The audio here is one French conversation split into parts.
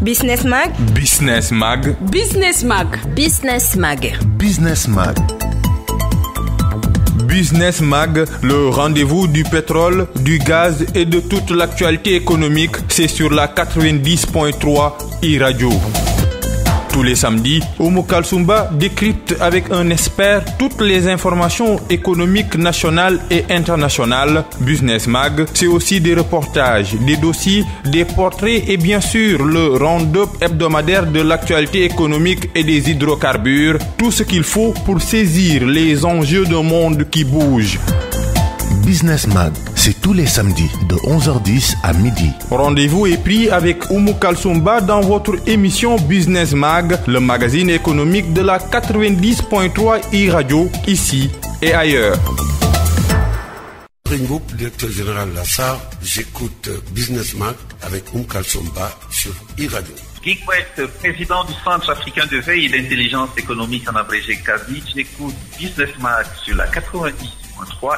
Business Mag. Business Mag. Business Mag. Business Mag. Business Mag. Business Mag, le rendez-vous du pétrole, du gaz et de toute l'actualité économique, c'est sur la 90.3 iRadio. Tous les samedis, Oumou Kalsoumba décrypte avec un expert toutes les informations économiques nationales et internationales. Business Mag, c'est aussi des reportages, des dossiers, des portraits et bien sûr le round-up hebdomadaire de l'actualité économique et des hydrocarbures. Tout ce qu'il faut pour saisir les enjeux d'un monde qui bouge. Business Mag, c'est tous les samedis de 11h10 à midi. Rendez-vous est pris avec Oumou Kalsoumba dans votre émission Business Mag, le magazine économique de la 90.3 iRadio, ici et ailleurs. Ringoup, directeur général Lassar, j'écoute Business Mag avec Oumou Kalsoumba sur iRadio. Guy Kouet, président du Centre africain de veille et d'intelligence économique en abrégé CAVI, j'écoute Business Mag sur la 90.3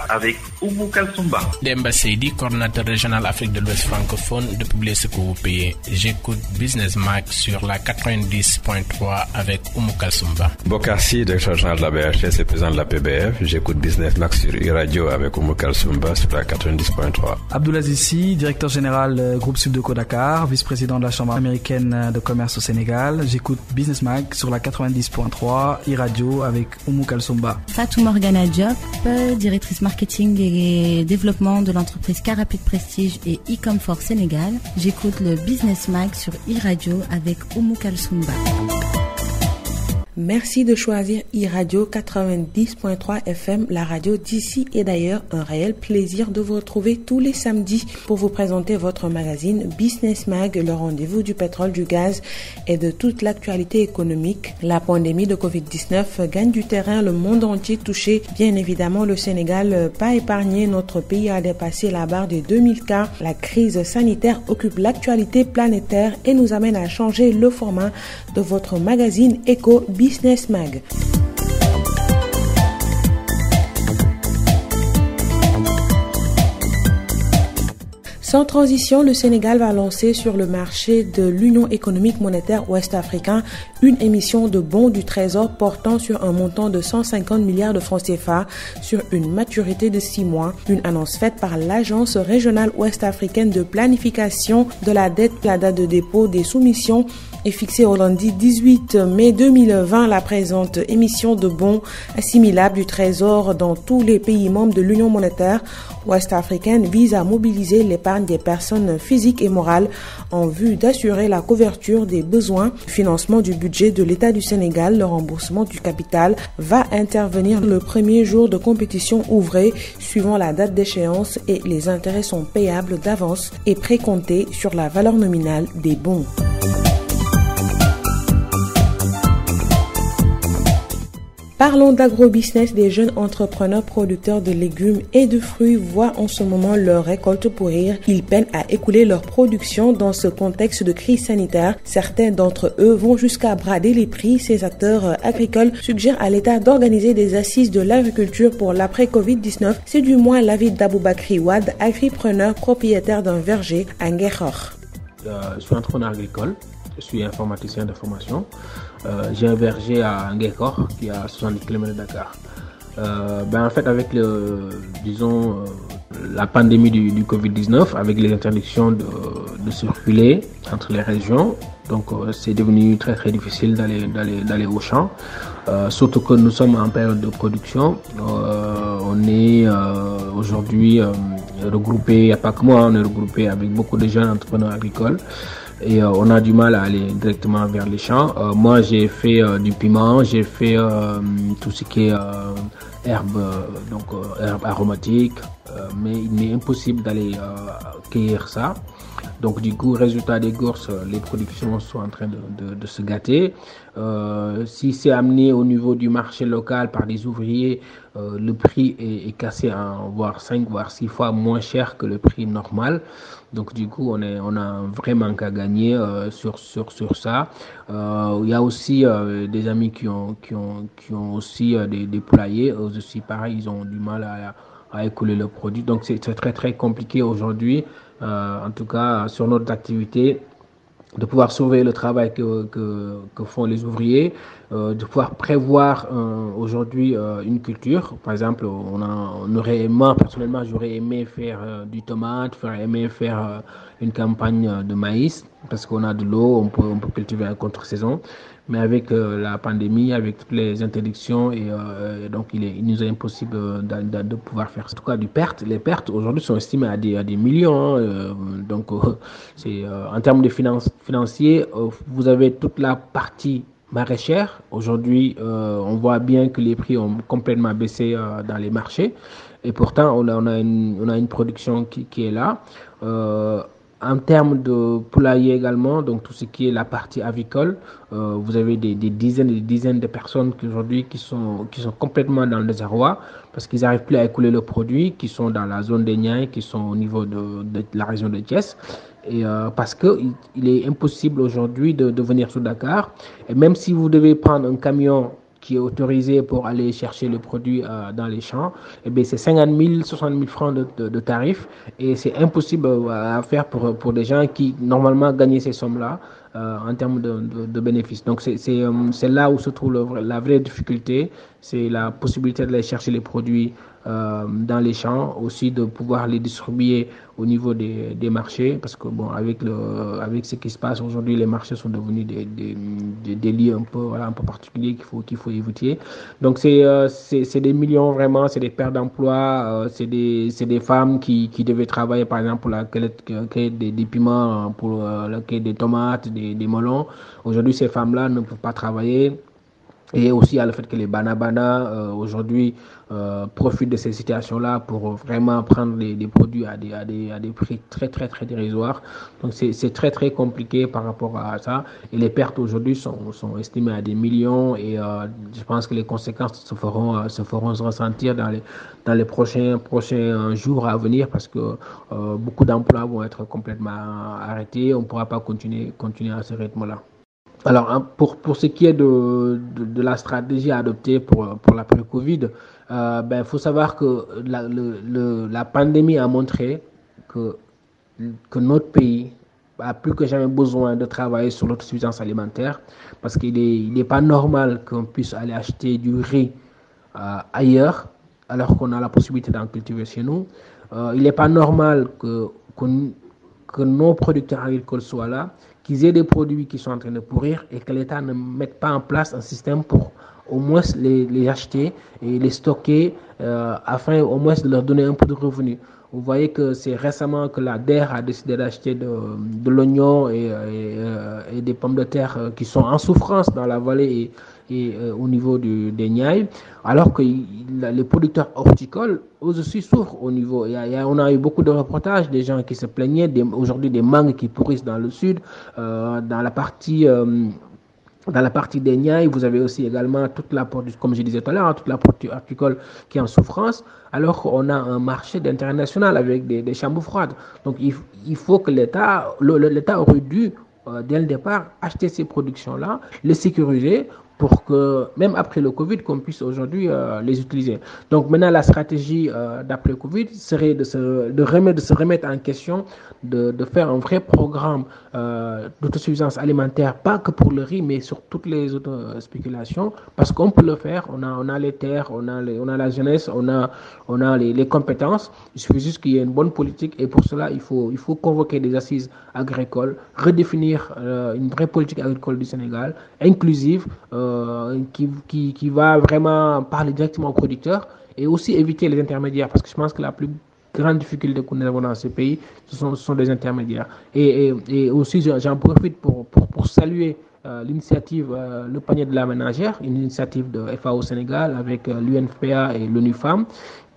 avec Oumou Kalsoumba. Demba Seydi, coordinateur régional Afrique de l'Ouest francophone de Publier ce que vous payez. J'écoute Business Mag sur la 90.3 avec Oumou Kalsoumba. Bokassi, directeur général de la BHS et président de la PBF. J'écoute Business Mag sur iRadio avec Oumou Kalsoumba sur la 90.3. Abdoulaziz Sy, directeur général Groupe Subdeco Dakar, vice-président de la Chambre américaine de commerce au Sénégal. J'écoute Business Mag sur la 90.3 iRadio avec Oumou Kalsoumba. Fatou Morgana Diop, directrice marketing et développement de l'entreprise Carapid Prestige et e-Comfort Sénégal. J'écoute le Business Mag sur iRadio avec Oumou Kalsoumba. Merci de choisir iRadio 90.3 FM, la radio d'ici et d'ailleurs. Un réel plaisir de vous retrouver tous les samedis pour vous présenter votre magazine Business Mag, le rendez-vous du pétrole, du gaz et de toute l'actualité économique. La pandémie de Covid-19 gagne du terrain, le monde entier touché. Bien évidemment, le Sénégal pas épargné. Notre pays a dépassé la barre des 2000 cas. La crise sanitaire occupe l'actualité planétaire et nous amène à changer le format de votre magazine Eco Business Mag. Sans transition, le Sénégal va lancer sur le marché de l'Union économique monétaire ouest-africain une émission de bons du Trésor portant sur un montant de 150 milliards de francs CFA sur une maturité de 6 mois. Une annonce faite par l'Agence régionale ouest-africaine de planification de la dette. La date de dépôt des soumissions est fixée au lundi 18 mai 2020. La présente émission de bons assimilables du Trésor dans tous les pays membres de l'Union monétaire ouest-africaine vise à mobiliser l'épargne des personnes physiques et morales en vue d'assurer la couverture des besoins. Le financement du budget de l'État du Sénégal, le remboursement du capital va intervenir le premier jour de compétition ouvrée suivant la date d'échéance et les intérêts sont payables d'avance et précomptés sur la valeur nominale des bons. Parlons d'agrobusiness. Des jeunes entrepreneurs producteurs de légumes et de fruits voient en ce moment leur récolte pourrir. Ils peinent à écouler leur production dans ce contexte de crise sanitaire. Certains d'entre eux vont jusqu'à brader les prix. Ces acteurs agricoles suggèrent à l'État d'organiser des assises de l'agriculture pour l'après-Covid-19. C'est du moins l'avis d'Aboubakri Wad, agripreneur propriétaire d'un verger à Nguékhor. Je suis entrepreneur agricole. Je suis informaticien de formation. J'ai un verger à Nguékhor qui est à 70 km de Dakar. En fait, avec la pandémie du Covid-19, avec les interdictions de circuler entre les régions, donc c'est devenu très très difficile d'aller au champ. Surtout que nous sommes en période de production. On est aujourd'hui regroupé, il n'y a pas que moi, on est regroupé avec beaucoup de jeunes entrepreneurs agricoles. Et on a du mal à aller directement vers les champs. Moi, j'ai fait du piment, j'ai fait tout ce qui est herbes aromatiques, mais il m'est impossible d'aller cueillir ça. Donc du coup, résultat des courses, les productions sont en train de se gâter. Si c'est amené au niveau du marché local par des ouvriers, le prix est cassé en voire 5 voire 6 fois moins cher que le prix normal. Donc du coup, on a un vrai manque à gagner sur ça. Il y a aussi des amis qui ont aussi des poulaillers. Eux aussi, pareil, ils ont du mal à écouler le produit. Donc c'est très très compliqué aujourd'hui. En tout cas, sur notre activité, de pouvoir sauver le travail que font les ouvriers, de pouvoir prévoir aujourd'hui une culture. Par exemple, moi personnellement, j'aurais aimé faire du tomate, aimé faire une campagne de maïs, parce qu'on a de l'eau, on peut cultiver à contre-saison. Mais avec la pandémie, avec toutes les interdictions, donc il nous est impossible de pouvoir faire ça. En tout cas, les pertes aujourd'hui sont estimées à des millions. Donc, en termes de financiers, vous avez toute la partie maraîchère. Aujourd'hui, on voit bien que les prix ont complètement baissé dans les marchés. Et pourtant, on a une production qui est là. En termes de poulailler également, donc tout ce qui est la partie avicole, vous avez des dizaines et des dizaines de personnes aujourd'hui qui sont complètement dans le désarroi parce qu'ils n'arrivent plus à écouler leurs produits, qui sont dans la zone des Niayes, qui sont au niveau de la région de Thiès. Et parce qu'il est impossible aujourd'hui de venir sur Dakar. Et même si vous devez prendre un camion qui est autorisé pour aller chercher le produit dans les champs, eh bien c'est 50 000, 60 000 francs de tarifs et c'est impossible à faire pour des gens qui normalement gagnaient ces sommes-là en termes de bénéfices. Donc c'est là où se trouve la vraie difficulté, c'est la possibilité d'aller chercher les produits dans les champs, aussi de pouvoir les distribuer au niveau des marchés, parce que bon, avec ce qui se passe aujourd'hui, les marchés sont devenus des lieux un peu particuliers qu'il faut éviter. Donc c'est des millions vraiment, c'est des pertes d'emploi, c'est des femmes qui devaient travailler par exemple pour la cueillette des piments, pour la cueillette des tomates, des melons. Aujourd'hui, ces femmes-là ne peuvent pas travailler. Et aussi à le fait que les bana aujourd'hui profitent de ces situations-là pour vraiment prendre des produits à des prix très très très dérisoires. Donc c'est très très compliqué par rapport à ça. Et les pertes aujourd'hui sont estimées à des millions et je pense que les conséquences se feront ressentir dans les prochains jours à venir parce que beaucoup d'emplois vont être complètement arrêtés. On ne pourra pas continuer à ce rythme-là. Alors, pour ce qui est de la stratégie à adopter pour l'après-Covid, faut savoir que la pandémie a montré que notre pays a plus que jamais besoin de travailler sur l'autosuffisance alimentaire parce qu'il n'est pas normal qu'on puisse aller acheter du riz ailleurs alors qu'on a la possibilité d'en cultiver chez nous. Il n'est pas normal que nos producteurs agricoles soient là, qu'ils aient des produits qui sont en train de pourrir et que l'État ne mette pas en place un système pour au moins les acheter et les stocker afin au moins de leur donner un peu de revenus. Vous voyez que c'est récemment que la DER a décidé d'acheter de l'oignon et des pommes de terre qui sont en souffrance dans la vallée et au niveau des Niayes, alors que les producteurs horticoles aussi souffrent au niveau. On a eu beaucoup de reportages des gens qui se plaignaient aujourd'hui des mangues qui pourrissent dans le sud, dans la partie des Niayes, vous avez aussi également comme je disais tout à l'heure, toute la production horticole qui est en souffrance, alors qu'on a un marché d'intérêt national avec des chambres froides. Donc il faut que l'État aurait dû, dès le départ, acheter ces productions-là, les sécuriser, pour que, même après le Covid, qu'on puisse aujourd'hui les utiliser. Donc maintenant, la stratégie d'après le Covid serait de se remettre en question, de faire un vrai programme d'autosuffisance alimentaire, pas que pour le riz, mais sur toutes les autres spéculations, parce qu'on peut le faire. On a les terres, on a la jeunesse, on a les compétences. Il suffit juste qu'il y ait une bonne politique, et pour cela, il faut convoquer des assises agricoles, redéfinir une vraie politique agricole du Sénégal, inclusive, qui va vraiment parler directement aux producteurs et aussi éviter les intermédiaires, parce que je pense que la plus grande difficulté que nous avons dans ce pays, ce sont des intermédiaires. Et aussi, j'en profite pour saluer l'initiative Le Panier de la Ménagère, une initiative de FAO Sénégal avec l'UNFPA et l'ONU Femmes,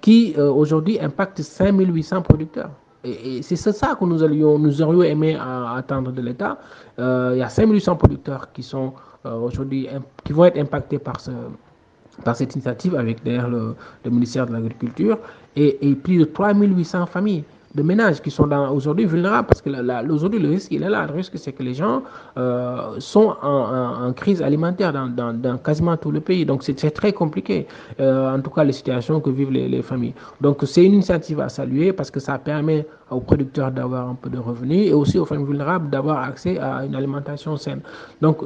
qui aujourd'hui impacte 5800 producteurs. Et c'est ça que nous aurions aimé attendre de l'État. Il y a 5800 producteurs qui sont aujourd'hui qui vont être impactés par cette initiative avec d'ailleurs le ministère de l'Agriculture et plus de 3800 familles de ménages qui sont aujourd'hui vulnérables parce que aujourd'hui le risque il est là. Le risque c'est que les gens sont en crise alimentaire dans quasiment tout le pays. Donc c'est très compliqué en tout cas les situations que vivent les familles. Donc c'est une initiative à saluer parce que ça permet aux producteurs d'avoir un peu de revenus et aussi aux familles vulnérables d'avoir accès à une alimentation saine. Donc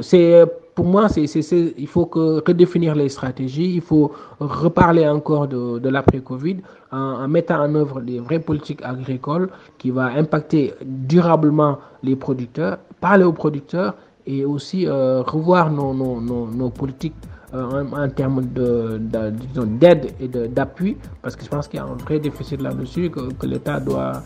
pour moi, il faut redéfinir les stratégies, il faut reparler encore de l'après-Covid en mettant en œuvre des vraies politiques agricoles qui vont impacter durablement les producteurs, parler aux producteurs et aussi revoir nos politiques en termes d'aide et d'appui, parce que je pense qu'il y a un vrai déficit là-dessus que l'État doit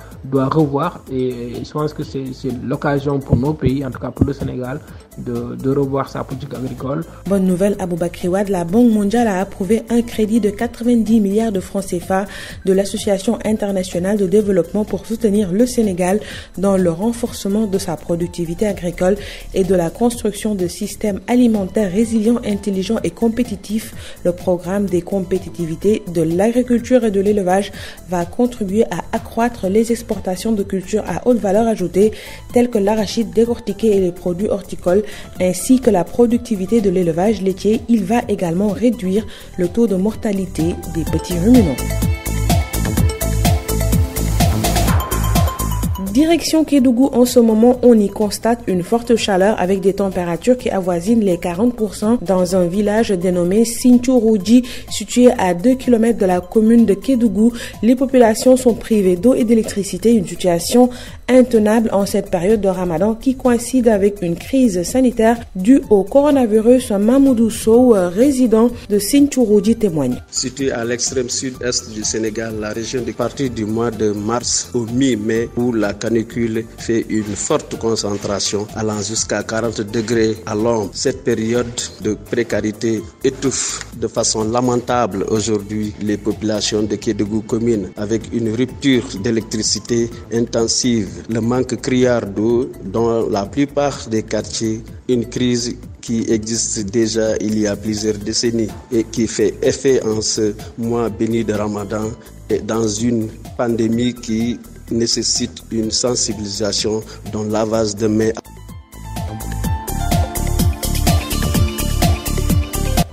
revoir, et je pense que c'est l'occasion pour nos pays, en tout cas pour le Sénégal, de revoir sa politique agricole. Bonne nouvelle, Aboubakry Wade, la Banque mondiale a approuvé un crédit de 90 milliards de francs CFA de l'Association internationale de développement pour soutenir le Sénégal dans le renforcement de sa productivité agricole et de la construction de systèmes alimentaires résilients, intelligents et compétitifs. Le programme des compétitivités de l'agriculture et de l'élevage va contribuer à accroître les exportations de cultures à haute valeur ajoutée telles que l'arachide décortiqué et les produits horticoles, ainsi que la productivité de l'élevage laitier. Il va également réduire le taux de mortalité des petits ruminants. Direction Kédougou, en ce moment, on y constate une forte chaleur avec des températures qui avoisinent les 40% dans un village dénommé Sinthiouroudji, situé à 2 km de la commune de Kédougou. Les populations sont privées d'eau et d'électricité, une situation intenable en cette période de Ramadan qui coïncide avec une crise sanitaire due au coronavirus. Mamoudou Sow, résident de Sinthiouroudji, témoigne. Situé à l'extrême sud-est du Sénégal, la région de partir du mois de mars au mi-mai, où la canicule fait une forte concentration allant jusqu'à 40 degrés à l'ombre. Cette période de précarité étouffe de façon lamentable aujourd'hui les populations de Kédougou commune, avec une rupture d'électricité intensive, le manque criard d'eau dans la plupart des quartiers, une crise qui existe déjà il y a plusieurs décennies et qui fait effet en ce mois béni de Ramadan et dans une pandémie qui nécessite une sensibilisation dans le lavage de mains.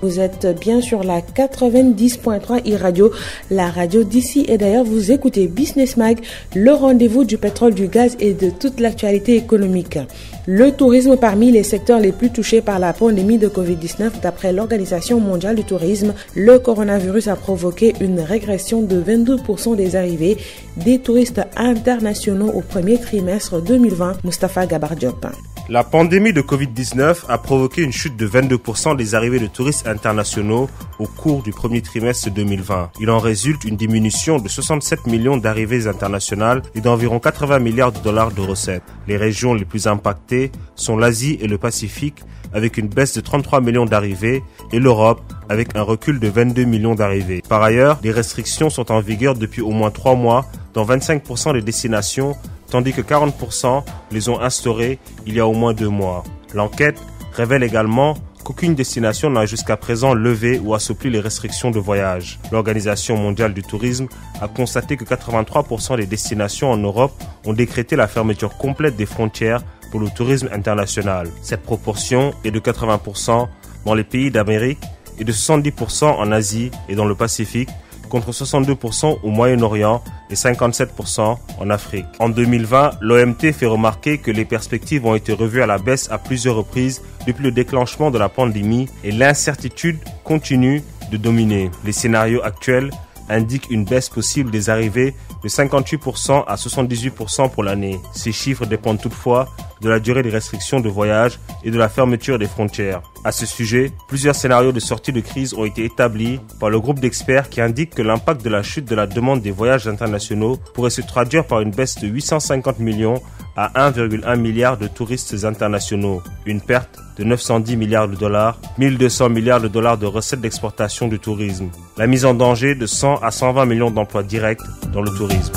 Vous êtes bien sur la 90.3 iRadio, la radio d'ici et d'ailleurs. Vous écoutez Business Mag, le rendez-vous du pétrole, du gaz et de toute l'actualité économique. Le tourisme parmi les secteurs les plus touchés par la pandémie de Covid-19. D'après l'Organisation mondiale du tourisme, le coronavirus a provoqué une régression de 22% des arrivées des touristes internationaux au premier trimestre 2020. Moustapha Gabar Diop. La pandémie de Covid-19 a provoqué une chute de 22% des arrivées de touristes internationaux au cours du premier trimestre 2020. Il en résulte une diminution de 67 millions d'arrivées internationales et d'environ 80 milliards de dollars de recettes. Les régions les plus impactées sont l'Asie et le Pacifique, avec une baisse de 33 millions d'arrivées, et l'Europe, avec un recul de 22 millions d'arrivées. Par ailleurs, les restrictions sont en vigueur depuis au moins 3 mois dans 25% des destinations, tandis que 40% les ont instaurées il y a au moins 2 mois. L'enquête révèle également qu'aucune destination n'a jusqu'à présent levé ou assoupli les restrictions de voyage. L'Organisation mondiale du tourisme a constaté que 83% des destinations en Europe ont décrété la fermeture complète des frontières pour le tourisme international. Cette proportion est de 80% dans les pays d'Amérique et de 70% en Asie et dans le Pacifique, contre 62% au Moyen-Orient et 57% en Afrique. En 2020, l'OMT fait remarquer que les perspectives ont été revues à la baisse à plusieurs reprises depuis le déclenchement de la pandémie et l'incertitude continue de dominer. Les scénarios actuels indiquent une baisse possible des arrivées de 58% à 78% pour l'année. Ces chiffres dépendent toutefois de la durée des restrictions de voyage et de la fermeture des frontières. À ce sujet, plusieurs scénarios de sortie de crise ont été établis par le groupe d'experts qui indiquent que l'impact de la chute de la demande des voyages internationaux pourrait se traduire par une baisse de 850 millions à 1,1 milliard de touristes internationaux, une perte de 910 milliards de dollars, 1200 milliards de dollars de recettes d'exportation du tourisme, la mise en danger de 100 à 120 millions d'emplois directs dans le tourisme.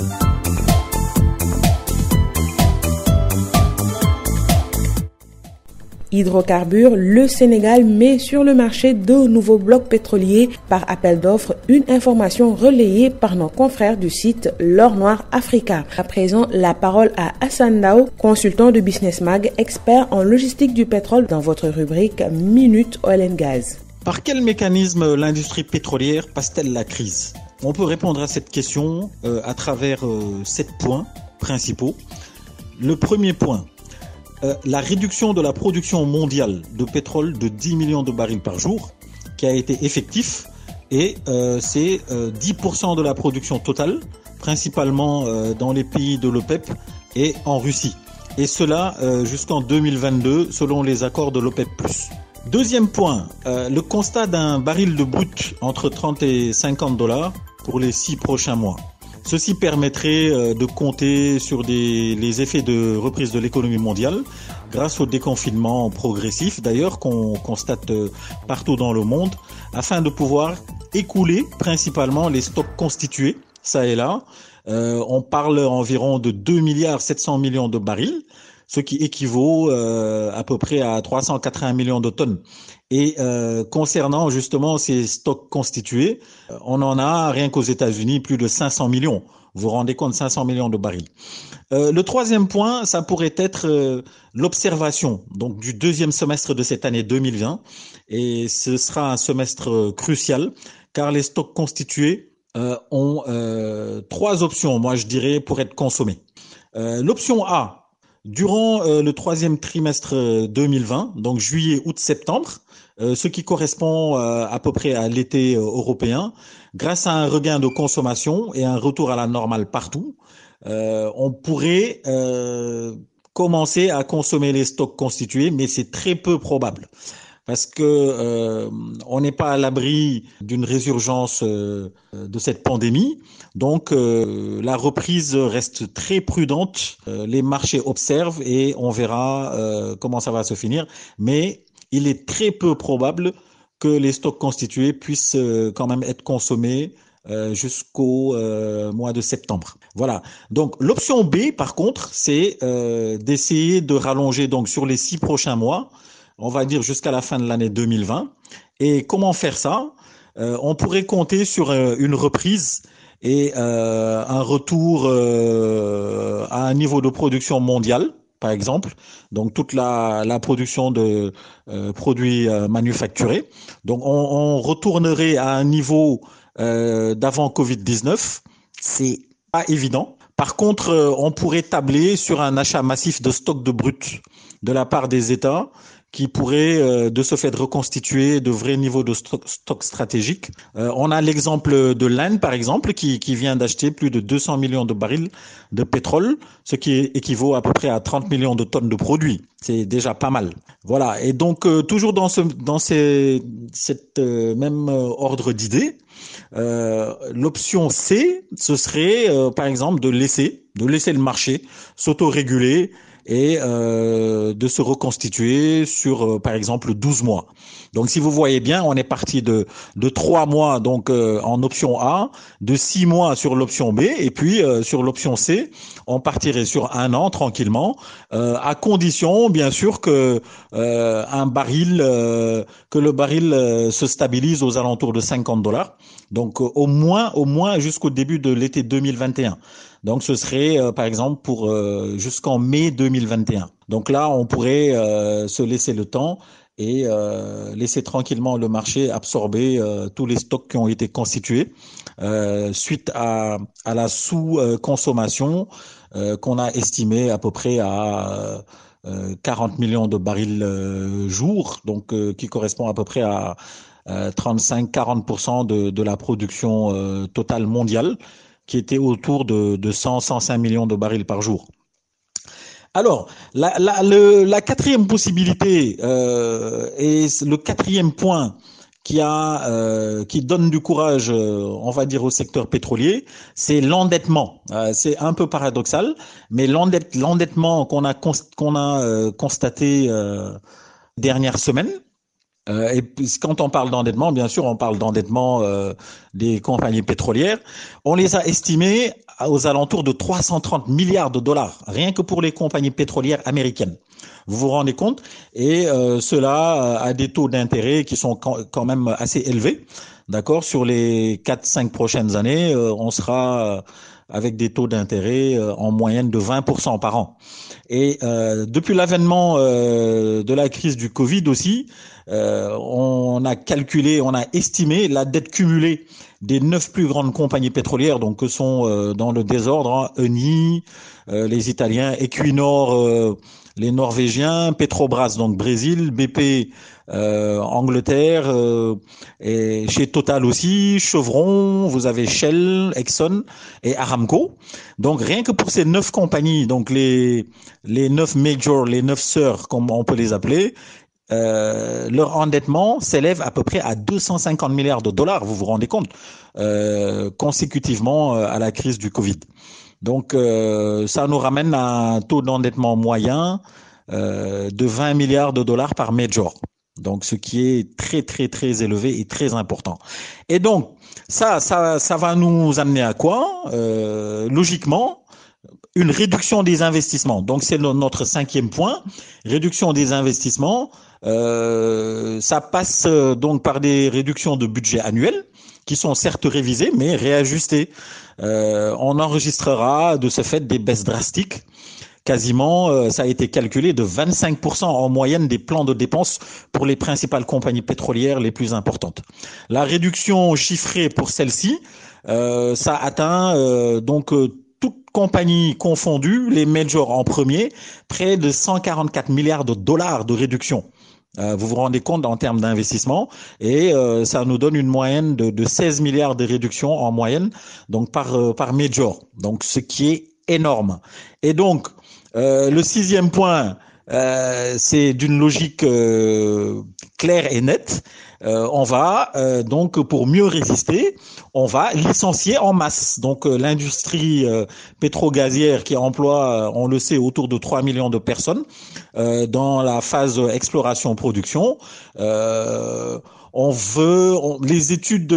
Hydrocarbures, le Sénégal met sur le marché 2 nouveaux blocs pétroliers par appel d'offres, une information relayée par nos confrères du site L'Or Noir Africa. À présent, la parole à Hassan Dao, consultant de Business Mag, expert en logistique du pétrole, dans votre rubrique Minute Oil and Gaz. Par quel mécanisme l'industrie pétrolière passe-t-elle la crise ? On peut répondre à cette question à travers 7 points. principaux. Le premier point, la réduction de la production mondiale de pétrole de 10 millions de barils par jour, qui a été effectif, et c'est 10% de la production totale, principalement dans les pays de l'OPEP et en Russie. Et cela jusqu'en 2022, selon les accords de l'OPEP+. Deuxième point, le constat d'un baril de brut entre 30 et 50 dollars pour les 6 prochains mois. Ceci permettrait de compter sur les effets de reprise de l'économie mondiale grâce au déconfinement progressif, d'ailleurs, qu'on constate partout dans le monde, afin de pouvoir écouler principalement les stocks constitués, ça et là. On parle environ de 2,7 milliards de barils, ce qui équivaut à peu près à 380 millions de tonnes. Et concernant justement ces stocks constitués, on en a rien qu'aux États-Unis plus de 500 millions. Vous vous rendez compte, 500 millions de barils. Le troisième point, ça pourrait être l'observation donc du deuxième semestre de cette année 2020, et ce sera un semestre crucial car les stocks constitués ont 3 options, moi je dirais, pour être consommés. L'option A. Durant le troisième trimestre 2020, donc juillet, août, septembre, ce qui correspond à peu près à l'été européen, grâce à un regain de consommation et un retour à la normale partout, on pourrait commencer à consommer les stocks constitués, mais c'est très peu probable. Parce que on n'est pas à l'abri d'une résurgence de cette pandémie, donc la reprise reste très prudente. Les marchés observent et on verra comment ça va se finir. Mais il est très peu probable que les stocks constitués puissent quand même être consommés jusqu'au mois de septembre. Voilà. Donc l'option B, par contre, c'est d'essayer de rallonger donc sur les 6 prochains mois. On va dire jusqu'à la fin de l'année 2020. Et comment faire ça? On pourrait compter sur une reprise et un retour à un niveau de production mondial, par exemple. Donc toute la production de produits manufacturés. Donc on retournerait à un niveau d'avant Covid-19. C'est pas évident. Par contre, on pourrait tabler sur un achat massif de stocks de brut de la part des États, qui pourrait de ce fait reconstituer de vrais niveaux de stock stratégiques. On a l'exemple de l'Inde, par exemple, qui vient d'acheter plus de 200 millions de barils de pétrole, ce qui équivaut à peu près à 30 millions de tonnes de produits. C'est déjà pas mal. Voilà. Et donc, toujours dans cette même ordre d'idées, l'option C, ce serait, par exemple, de laisser le marché s'autoréguler et de se reconstituer sur, par exemple, 12 mois. Donc, si vous voyez bien, on est parti de 3 mois donc en option A, de 6 mois sur l'option B, et puis sur l'option C, on partirait sur 1 an tranquillement, à condition, bien sûr, que que le baril se stabilise aux alentours de 50 dollars. Donc, au moins jusqu'au début de l'été 2021. Donc, ce serait, par exemple, pour jusqu'en mai 2021. Donc là, on pourrait se laisser le temps et laisser tranquillement le marché absorber tous les stocks qui ont été constitués suite à la sous-consommation qu'on a estimée à peu près à 40 millions de barils jour, donc qui correspond à peu près à 35-40% de la production totale mondiale, qui était autour de 100-105 millions de barils par jour. Alors, la quatrième possibilité et le quatrième point qui donne du courage, on va dire, au secteur pétrolier, c'est l'endettement. C'est un peu paradoxal, mais l'endettement qu'on a constaté dernière semaine. Et quand on parle d'endettement, bien sûr, on parle d'endettement des compagnies pétrolières. On les a estimés aux alentours de 330 milliards de dollars, rien que pour les compagnies pétrolières américaines. Vous vous rendez compte? Et cela a des taux d'intérêt qui sont quand même assez élevés. D'accord? Sur les 4-5 prochaines années, on sera avec des taux d'intérêt en moyenne de 20% par an. Et depuis l'avènement de la crise du Covid aussi, on a estimé la dette cumulée des 9 plus grandes compagnies pétrolières, donc que sont dans le désordre Eni, les Italiens, Equinor, les Norvégiens, Petrobras donc Brésil, BP Angleterre, et chez Total aussi, Chevron, vous avez Shell, Exxon et Aramco. Donc rien que pour ces 9 compagnies, donc les 9 majors, les 9 sœurs comme on peut les appeler, leur endettement s'élève à peu près à 250 milliards de dollars, vous vous rendez compte, consécutivement à la crise du Covid. Donc ça nous ramène à un taux d'endettement moyen de 20 milliards de dollars par major. Donc ce qui est très très très élevé et très important. Et donc ça va nous amener à quoi? Logiquement, une réduction des investissements. Donc c'est notre 5e point, réduction des investissements. Ça passe donc par des réductions de budget annuel qui sont certes révisées mais réajustées. On enregistrera de ce fait des baisses drastiques. Quasiment, ça a été calculé de 25% en moyenne des plans de dépenses pour les principales compagnies pétrolières les plus importantes. La réduction chiffrée pour celle-ci, ça atteint donc toutes compagnies confondues, les majors en premier, près de 144 milliards de dollars de réduction. Vous vous rendez compte en termes d'investissement, et ça nous donne une moyenne de 16 milliards de réduction en moyenne, donc par major. Donc ce qui est énorme. Et donc le 6e point, c'est d'une logique claire et nette. On va donc, pour mieux résister, on va licencier en masse. Donc l'industrie pétro-gazière qui emploie, on le sait, autour de 3 millions de personnes dans la phase exploration-production. Les études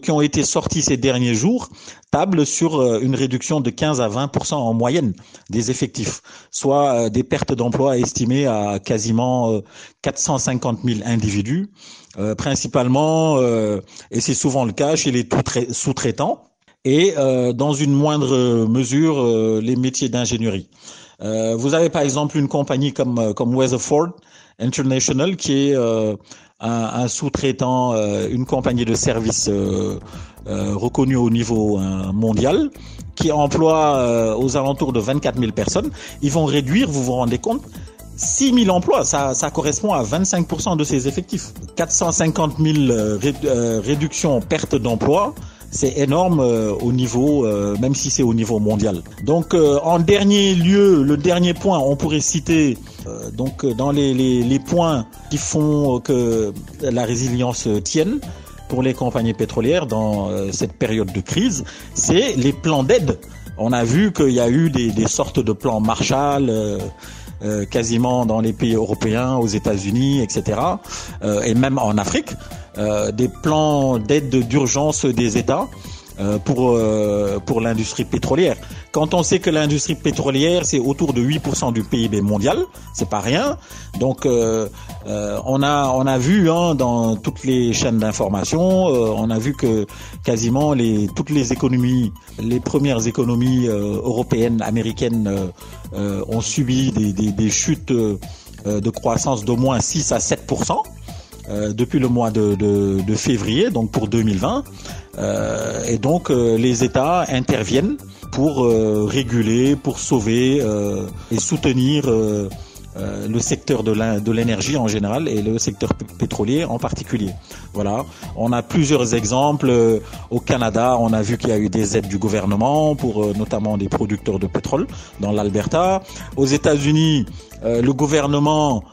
qui ont été sorties ces derniers jours tablent sur une réduction de 15 à 20% en moyenne des effectifs, soit des pertes d'emploi estimées à quasiment 450 000 individus, principalement, et c'est souvent le cas chez les sous-traitants, et dans une moindre mesure les métiers d'ingénierie. Vous avez par exemple une compagnie comme Weatherford International qui est un sous-traitant, une compagnie de services reconnue au niveau mondial, qui emploie aux alentours de 24 000 personnes. Ils vont réduire, vous vous rendez compte, 6 000 emplois, ça correspond à 25% de ses effectifs. 450 000 réductions, pertes d'emplois, c'est énorme au niveau, même si c'est au niveau mondial. Donc en dernier lieu, le dernier point, on pourrait citer donc dans les points qui font que la résilience tienne pour les compagnies pétrolières dans cette période de crise, c'est les plans d'aide. On a vu qu'il y a eu des sortes de plans Marshall quasiment dans les pays européens, aux États-Unis, etc. Et même en Afrique, des plans d'aide d'urgence des États pour l'industrie pétrolière. Quand on sait que l'industrie pétrolière, c'est autour de 8% du PIB mondial, c'est pas rien. Donc on a vu dans toutes les chaînes d'information, on a vu que quasiment toutes les économies, les premières économies européennes, américaines ont subi des chutes de croissance d'au moins 6 à 7%. Depuis le mois de février, donc pour 2020, et donc les États interviennent pour réguler, pour sauver et soutenir le secteur de l'énergie en général et le secteur pétrolier en particulier. Voilà, on a plusieurs exemples. Au Canada, on a vu qu'il y a eu des aides du gouvernement pour notamment des producteurs de pétrole dans l'Alberta. Aux États-Unis, le gouvernement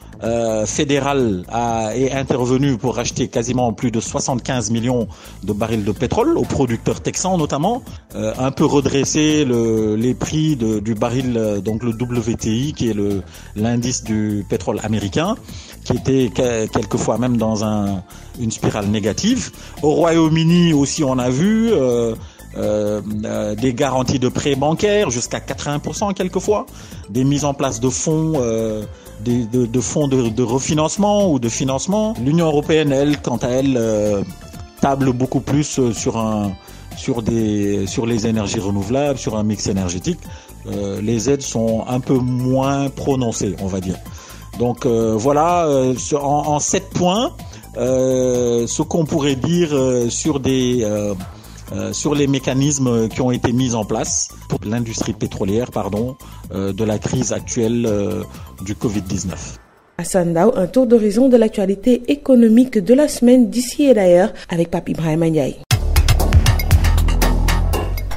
fédéral est intervenu pour acheter quasiment plus de 75 millions de barils de pétrole aux producteurs texans notamment, un peu redresser les prix du baril, donc le WTI qui est l'indice du pétrole américain, qui était quelquefois même dans une spirale négative. Au Royaume-Uni aussi, on a vu des garanties de prêts bancaires jusqu'à 80% quelquefois, des mises en place de fonds de fonds de refinancement ou de financement. L'Union européenne, elle, quant à elle, table beaucoup plus sur sur les énergies renouvelables, sur un mix énergétique, les aides sont un peu moins prononcées, on va dire. Donc voilà, en 7 points, ce qu'on pourrait dire sur les mécanismes qui ont été mis en place pour l'industrie pétrolière, de la crise actuelle du Covid-19. À Sandao, un tour d'horizon de l'actualité économique de la semaine d'ici et d'ailleurs avec Pape Ibrahima Ndiaye.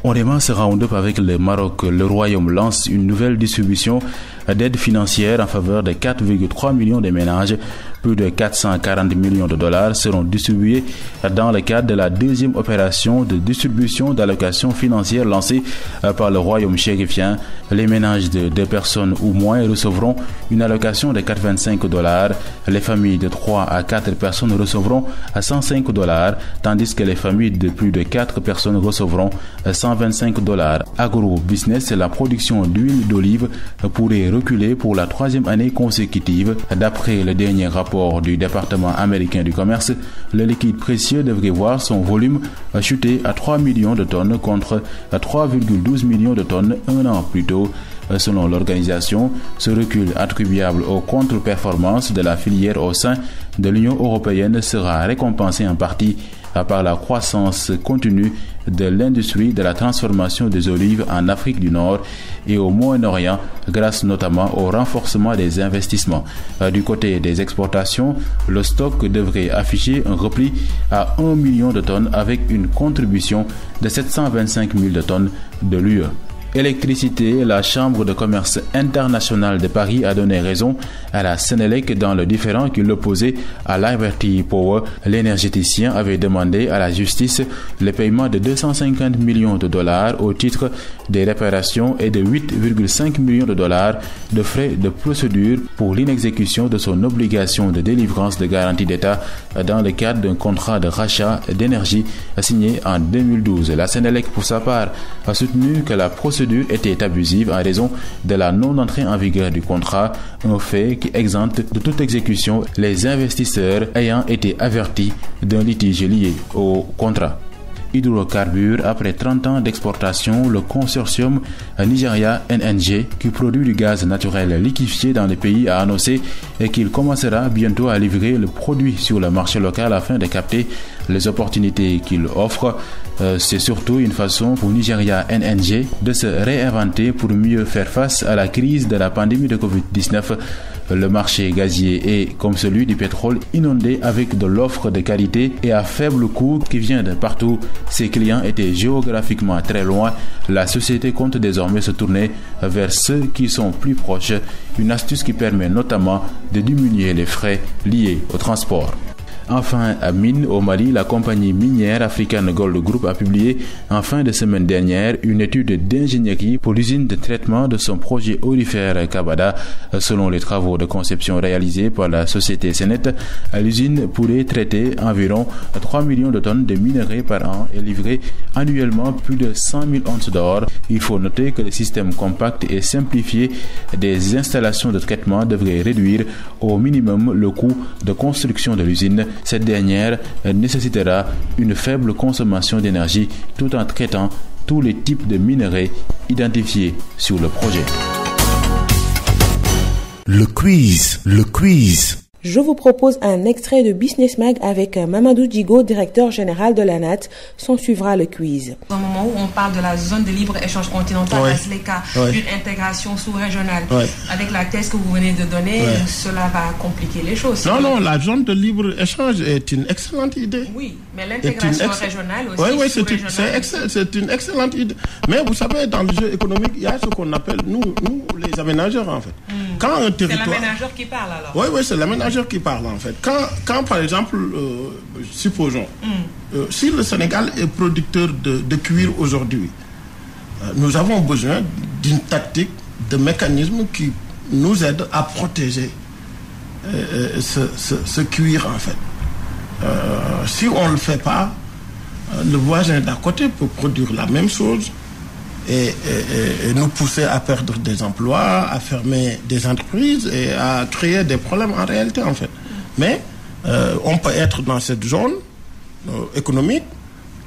On démarre ce round-up avec le Maroc. Le Royaume lance une nouvelle distribution d'aide financière en faveur de 4,3 millions de ménages. Plus de 440 millions de dollars seront distribués dans le cadre de la deuxième opération de distribution d'allocations financières lancée par le Royaume chérifien. Les ménages de 2 personnes ou moins recevront une allocation de 425 dollars. Les familles de 3 à 4 personnes recevront 105 dollars, tandis que les familles de plus de 4 personnes recevront 125 dollars. Agro-business, la production d'huile d'olive pourrait reculer pour la 3e année consécutive. D'après le dernier rapport du département américain du commerce, le liquide précieux devrait voir son volume chuter à 3 millions de tonnes contre 3,12 millions de tonnes un an plus tôt. Selon l'organisation, ce recul attribuable aux contre-performances de la filière au sein de l'Union européenne sera récompensé en partie par la croissance continue de l'industrie de la transformation des olives en Afrique du Nord et au Moyen-Orient, grâce notamment au renforcement des investissements. Du côté des exportations, le stock devrait afficher un repli à 1 million de tonnes avec une contribution de 725 000 de tonnes de l'UE. Électricité, la Chambre de commerce internationale de Paris a donné raison à la Sénélec dans le différend qui l'opposait à Liberty Power. L'énergéticien avait demandé à la justice le paiement de 250 millions de dollars au titre des réparations et de 8,5 millions de dollars de frais de procédure pour l'inexécution de son obligation de délivrance de garantie d'État dans le cadre d'un contrat de rachat d'énergie signé en 2012. La Sénélec, pour sa part, a soutenu que la procédure était abusive en raison de la non-entrée en vigueur du contrat, un fait qui exempte de toute exécution les investisseurs ayant été avertis d'un litige lié au contrat. Hydrocarbures, après 30 ans d'exportation, le consortium Nigeria NNG, qui produit du gaz naturel liquéfié dans le pays, a annoncé qu'il commencera bientôt à livrer le produit sur le marché local afin de capter les opportunités qu'il offre. C'est surtout une façon pour Nigeria NNG de se réinventer pour mieux faire face à la crise de la pandémie de Covid-19. Le marché gazier est, comme celui du pétrole, inondé avec de l'offre de qualité et à faible coût qui vient de partout. Ses clients étaient géographiquement très loin. La société compte désormais se tourner vers ceux qui sont plus proches, une astuce qui permet notamment de diminuer les frais liés au transport. Enfin, à Mine, au Mali, la compagnie minière African Gold Group a publié en fin de semaine dernière une étude d'ingénierie pour l'usine de traitement de son projet aurifère Kabada. Selon les travaux de conception réalisés par la société Senet, l'usine pourrait traiter environ 3 millions de tonnes de minerais par an et livrer annuellement plus de 100 000 onces d'or. Il faut noter que le système compact et simplifié des installations de traitement devrait réduire au minimum le coût de construction de l'usine. Cette dernière nécessitera une faible consommation d'énergie tout en traitant tous les types de minerais identifiés sur le projet. Le quiz. Je vous propose un extrait de Business Mag avec Mamadou Djigo, directeur général de l'ANAT. S'en suivra le quiz. Au moment où on parle de la zone de libre-échange continental, une intégration sous-régionale, avec la thèse que vous venez de donner, cela va compliquer les choses. Non, la zone de libre-échange est une excellente idée. Oui, mais l'intégration régionale aussi, c'est une excellente idée. Mais vous savez, dans le jeu économique, il y a ce qu'on appelle, nous les aménageurs, en fait. Quand un territoire... C'est l'aménageur qui parle, alors. Oui, c'est l'aménageur qui parle, en fait. Quand par exemple, supposons, si le Sénégal est producteur de cuir aujourd'hui, nous avons besoin d'une tactique, de mécanismes qui nous aident à protéger ce cuir, en fait. Si on ne le fait pas, le voisin d'à côté peut produire la même chose et nous pousser à perdre des emplois, à fermer des entreprises et à créer des problèmes en réalité, en fait. Mais on peut être dans cette zone économique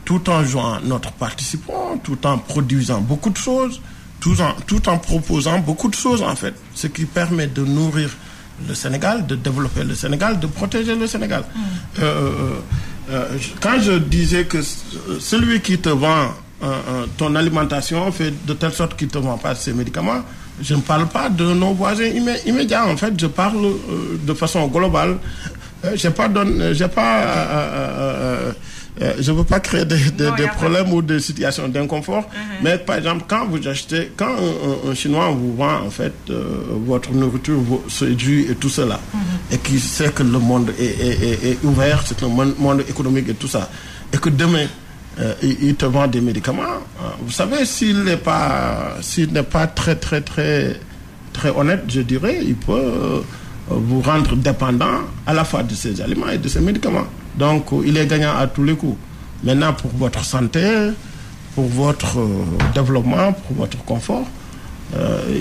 tout en jouant notre participant, tout en produisant beaucoup de choses, tout en proposant beaucoup de choses en fait, ce qui permet de nourrir le Sénégal, de développer le Sénégal, de protéger le Sénégal. Quand je disais que celui qui te vend ton alimentation fait de telle sorte qu'il ne te vend pas ses médicaments, je ne parle pas de nos voisins immédiats. En fait, je parle de façon globale. Je ne veux pas créer des problèmes ou des situations d'inconfort. Mais par exemple, quand un Chinois vous vend en fait votre nourriture, vos jus et tout cela, et qui sait que le monde est ouvert, c'est un monde économique et tout ça, et que demain il te vend des médicaments, vous savez, s'il n'est pas très honnête, je dirais, il peut vous rendre dépendant à la fois de ces aliments et de ces médicaments. Donc, il est gagnant à tous les coups. Maintenant, pour votre santé, pour votre développement, pour votre confort,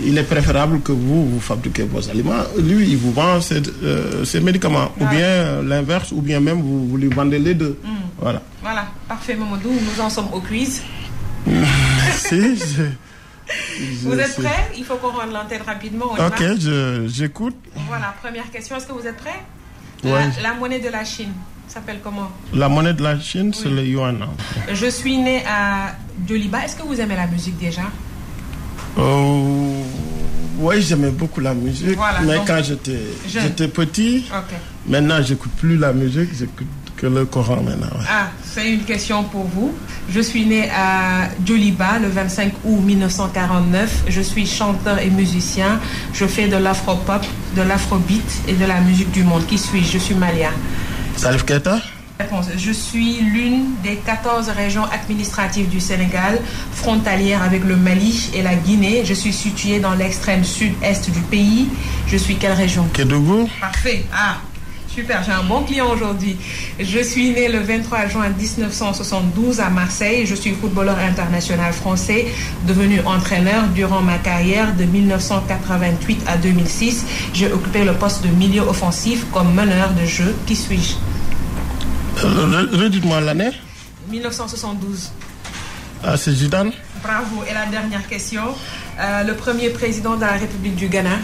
il est préférable que vous fabriquez vos aliments. Lui, il vous vend ses médicaments. Ou bien l'inverse, ou bien même vous lui vendez les deux. Voilà. Voilà, parfait, Mamadou. Nous en sommes au quiz. Merci. Vous êtes prêts? Il faut qu'on rende l'antenne rapidement. Ok, j'écoute. Voilà, première question. Est-ce que vous êtes prêts? Ouais. La monnaie de la Chine s'appelle comment? La monnaie de la Chine, c'est le yuan. Je suis né à Djoliba. Est-ce que vous aimez la musique déjà? Oui, j'aimais beaucoup la musique. Voilà, mais quand j'étais petit, maintenant, j'écoute plus la musique, j'écoute que le Coran maintenant. Ouais. Ah, c'est une question pour vous. Je suis né à Djoliba le 25 août 1949. Je suis chanteur et musicien. Je fais de l'afro-pop, de l'afrobeat et de la musique du monde. Qui suis-je? Je suis malien. Salif Keita? Réponse. Je suis l'une des 14 régions administratives du Sénégal, frontalière avec le Mali et la Guinée. Je suis située dans l'extrême sud-est du pays. Je suis quelle région? Kédougou. Parfait. Ah, super, j'ai un bon client aujourd'hui. Je suis né le 23 juin 1972 à Marseille. Je suis footballeur international français, devenu entraîneur durant ma carrière de 1988 à 2006. J'ai occupé le poste de milieu offensif comme meneur de jeu. Qui suis-je? Redites-moi l'année. 1972. Ah, c'est Zidane. Bravo. Et la dernière question. Le premier président de la République du Ghana?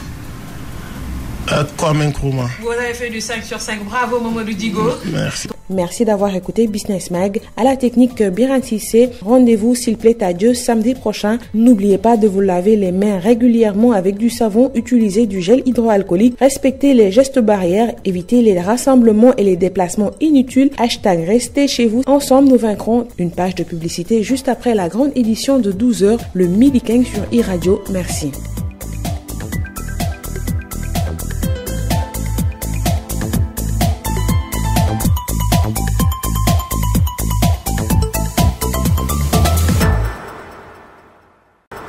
Kwame Nkrumah. Vous avez fait du 5 sur 5. Bravo, Mamadou Digo. Merci. Merci d'avoir écouté Business Mag. À la technique Biran Sissé. Rendez-vous, s'il plaît à Dieu, samedi prochain. N'oubliez pas de vous laver les mains régulièrement avec du savon, utilisez du gel hydroalcoolique, respectez les gestes barrières, évitez les rassemblements et les déplacements inutiles. Hashtag restez chez vous. Ensemble, nous vaincrons. Une page de publicité juste après la grande édition de 12h, le midi 15 sur iRadio. Merci.